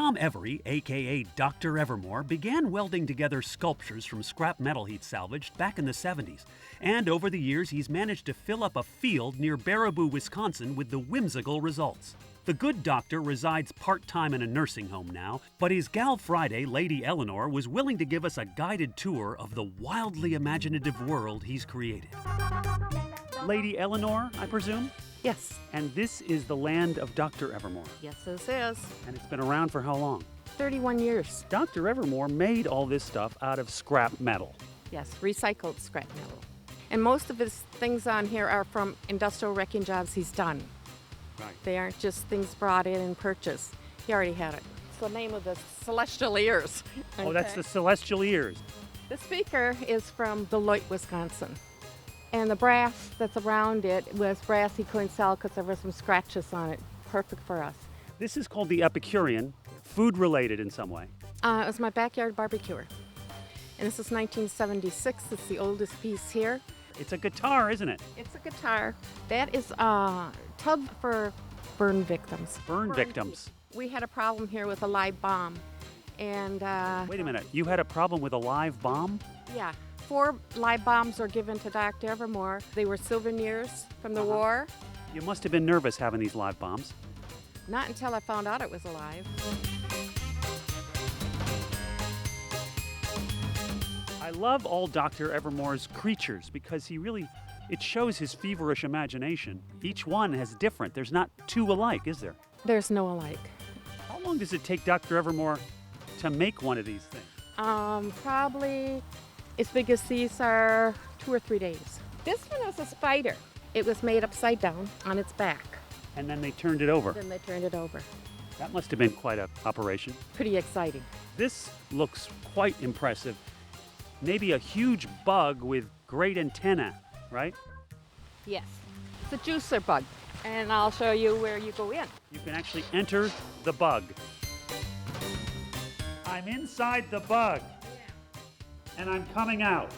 Tom Every, a.k.a. Dr. Evermore, began welding together sculptures from scrap metal he'd salvaged back in the 70s. And over the years, he's managed to fill up a field near Baraboo, Wisconsin with the whimsical results. The good doctor resides part-time in a nursing home now, but his gal Friday, Lady Eleanor, was willing to give us a guided tour of the wildly imaginative world he's created. Lady Eleanor, I presume? Yes. And this is the land of Dr. Evermore. Yes, this is. And it's been around for how long? 31 years. Dr. Evermore made all this stuff out of scrap metal. Yes, recycled scrap metal. And most of his things on here are from industrial wrecking jobs he's done. Right. They aren't just things brought in and purchased. He already had it. It's the name of the celestial ears. Oh, that's the celestial ears. The speaker is from Beloit, Wisconsin. And the brass that's around it was brass he couldn't sell because there were some scratches on it. Perfect for us. This is called the Epicurean, food-related in some way. It was my backyard barbecuer. And this is 1976. It's the oldest piece here. It's a guitar, isn't it? It's a guitar. That is a tub for burn victims. Burn victims. We had a problem here with a live bomb. And Wait a minute. You had a problem with a live bomb? yeah, 4 live bombs were given to Dr. Evermore. They were souvenirs from the war. You must have been nervous having these live bombs. Not until I found out it was alive. I love all Dr. Evermore's creatures because it shows his feverish imagination. Each one has different. There's not 2 alike, is there? There's no alike. How long does it take Dr. Evermore to make one of these things? Probably as big as these are 2 or 3 days. This one was a spider. It was made upside down on its back. And then they turned it over. Then they turned it over. That must have been quite an operation. Pretty exciting. This looks quite impressive. Maybe a huge bug with great antennae, right? Yes. It's a juicer bug. And I'll show you where you go in. You can actually enter the bug. I'm inside the bug. And I'm coming out.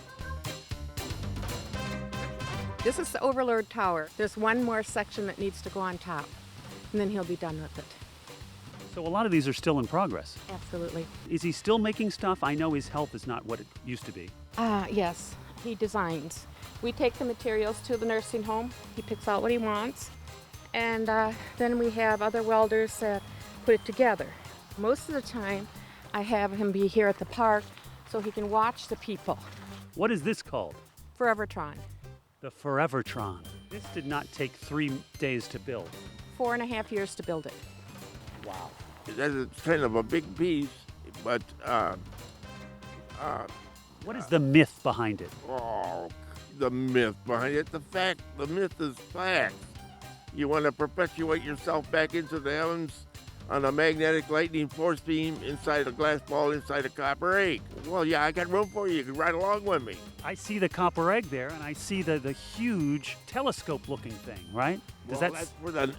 This is the Overlord Tower. There's one more section that needs to go on top, and then he'll be done with it. So a lot of these are still in progress. Absolutely. Is he still making stuff? I know his health is not what it used to be. Yes, he designs. We take the materials to the nursing home. He picks out what he wants, and then we have other welders that put it together. Most of the time, I have him be here at the park so he can watch the people. What is this called? Forevertron. The Forevertron. This did not take 3 days to build. 4.5 years to build it. Wow. That's kind of a big piece, but What is the myth behind it? the myth behind it, the myth is fact. You want to perpetuate yourself back into the heavens on a magnetic lightning force beam inside a glass ball inside a copper egg. Well, yeah, I got room for you. You can ride along with me. I see the copper egg there, and I see the huge telescope-looking thing, right? That's for the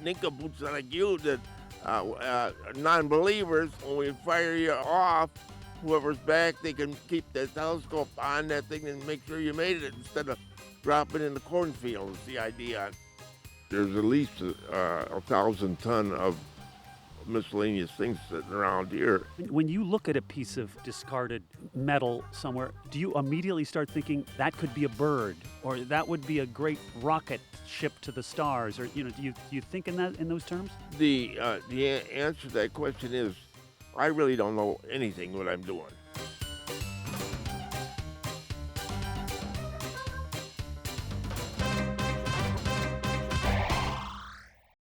nincompoops like you, that non-believers. When we fire you off, whoever's back, they can keep the telescope on that thing and make sure you made it instead of dropping in the cornfield. Is the idea. There's at least 1,000 ton of miscellaneous things sitting around here. When you look at a piece of discarded metal somewhere, do you immediately start thinking that could be a bird, or that would be a great rocket ship to the stars, or do you think in those terms? The answer to that question is, I really don't know anything what I'm doing.